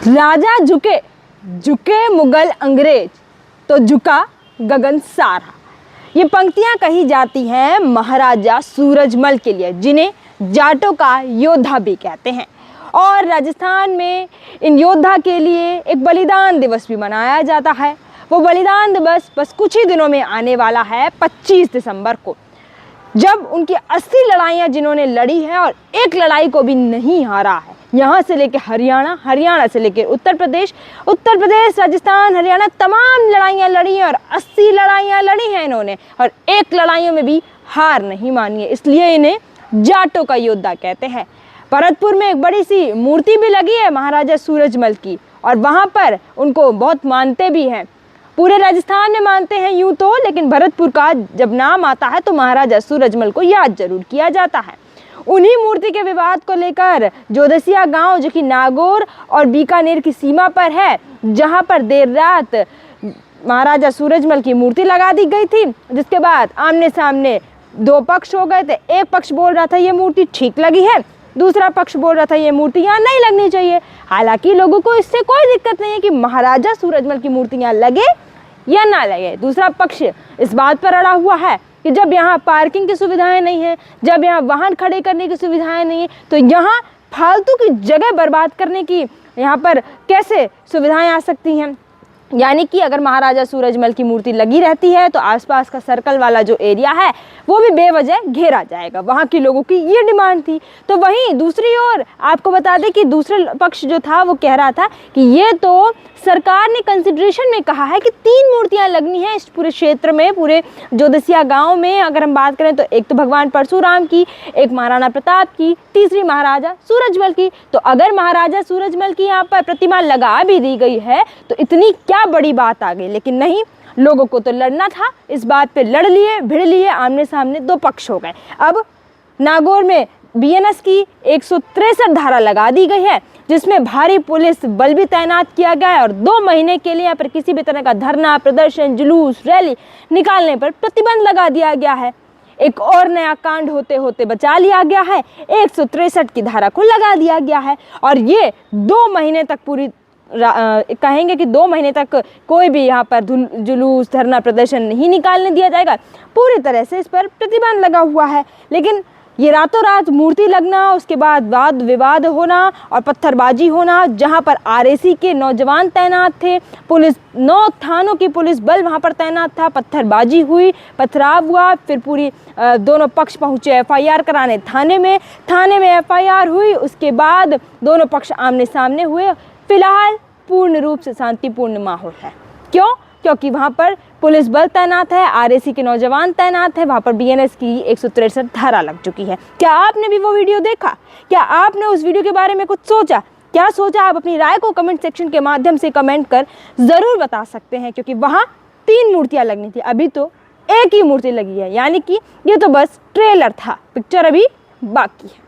राजा झुके, झुके मुगल अंग्रेज, तो झुका गगन सारा। ये पंक्तियां कही जाती हैं महाराजा सूरजमल के लिए, जिन्हें जाटों का योद्धा भी कहते हैं। और राजस्थान में इन योद्धा के लिए एक बलिदान दिवस भी मनाया जाता है। वो बलिदान दिवस बस कुछ ही दिनों में आने वाला है, 25 दिसंबर को, जब उनकी 80 लड़ाइयाँ जिन्होंने लड़ी हैं और एक लड़ाई को भी नहीं हारा है। यहाँ से लेकर हरियाणा, हरियाणा से लेकर उत्तर प्रदेश, उत्तर प्रदेश, राजस्थान, हरियाणा, तमाम लड़ाइयाँ लड़ी हैं और 80 लड़ाइयाँ लड़ी हैं इन्होंने, और एक लड़ाइयों में भी हार नहीं मानी है। इसलिए इन्हें जाटों का योद्धा कहते हैं। भरतपुर में एक बड़ी सी मूर्ति भी लगी है महाराजा सूरजमल की, और वहाँ पर उनको बहुत मानते भी हैं। पूरे राजस्थान में मानते हैं यूं तो, लेकिन भरतपुर का जब नाम आता है तो महाराजा सूरजमल को याद जरूर किया जाता है। उन्हीं मूर्ति के विवाद को लेकर जोदसिया गांव, जो कि नागौर और बीकानेर की सीमा पर है, जहां पर देर रात महाराजा सूरजमल की मूर्ति लगा दी गई थी, जिसके बाद आमने सामने दो पक्ष हो गए थे। एक पक्ष बोल रहा था ये मूर्ति ठीक लगी है, दूसरा पक्ष बोल रहा था ये मूर्ति यहाँ नहीं लगनी चाहिए। हालांकि लोगों को इससे कोई दिक्कत नहीं है कि महाराजा सूरजमल की मूर्ति यहाँ लगे या ना लगे। दूसरा पक्ष इस बात पर अड़ा हुआ है कि जब यहाँ पार्किंग की सुविधाएं नहीं है, जब यहाँ वाहन खड़े करने की सुविधाएं नहीं है, तो यहाँ फालतू की जगह बर्बाद करने की यहाँ पर कैसे सुविधाएं आ सकती हैं। यानी कि अगर महाराजा सूरजमल की मूर्ति लगी रहती है तो आसपास का सर्कल वाला जो एरिया है वो भी बेवजह घेरा जाएगा। वहाँ के लोगों की ये डिमांड थी। तो वहीं दूसरी ओर आपको बता दें कि दूसरा पक्ष जो था वो कह रहा था कि ये तो सरकार ने कंसिडरेशन में कहा है कि 3 मूर्तियाँ लगनी हैं इस पूरे क्षेत्र में, पूरे जोदसिया गांव में। अगर हम बात करें तो एक तो भगवान परशुराम की, एक महाराणा प्रताप की, तीसरी महाराजा सूरजमल की। तो अगर महाराजा सूरजमल की यहाँ पर प्रतिमा लगा भी दी गई है तो इतनी क्या बड़ी बात आ गई। लेकिन नहीं, लोगों को तो लड़ना था। इस बात पे लड़ लिए, भिड़ लिए, आमने सामने दो पक्ष हो गए। अब नागौर में बीएनएस की 163 धारा लगा दी गई है, जिसमें भारी पुलिस बल भी तैनात किया गया है और 2 महीने के लिए यहाँ पर किसी भी तरह का धरना, प्रदर्शन, जुलूस, रैली निकालने पर प्रतिबंध लगा दिया गया है। एक और नया कांड होते होते बचा लिया गया है, 163 की धारा को लगा दिया गया है। और ये 2 महीने तक पूरी कहेंगे कि 2 महीने तक कोई भी यहाँ पर जुलूस, धरना, प्रदर्शन नहीं निकालने दिया जाएगा। पूरी तरह से इस पर प्रतिबंध लगा हुआ है। लेकिन ये रातों रात मूर्ति लगना, उसके बाद वाद विवाद होना और पत्थरबाजी होना, जहाँ पर आरएसी के नौजवान तैनात थे, पुलिस 9 थानों की पुलिस बल वहाँ पर तैनात था, पत्थरबाजी हुई, पथराव हुआ, फिर पूरी दोनों पक्ष पहुँचे एफआईआर कराने थाने में एफआईआर हुई। उसके बाद दोनों पक्ष आमने सामने हुए। फिलहाल पूर्ण रूप से शांतिपूर्ण माहौल है। क्यों? क्योंकि वहाँ पर पुलिस बल तैनात है, आरएसी के नौजवान तैनात है, वहाँ पर बीएनएस की 163 धारा लग चुकी है। क्या आपने भी वो वीडियो देखा? क्या आपने उस वीडियो के बारे में कुछ सोचा? क्या सोचा? आप अपनी राय को कमेंट सेक्शन के माध्यम से कमेंट कर ज़रूर बता सकते हैं, क्योंकि वहाँ 3 मूर्तियाँ लगनी थी, अभी तो एक ही मूर्ति लगी है। यानी कि ये तो बस ट्रेलर था, पिक्चर अभी बाकी है।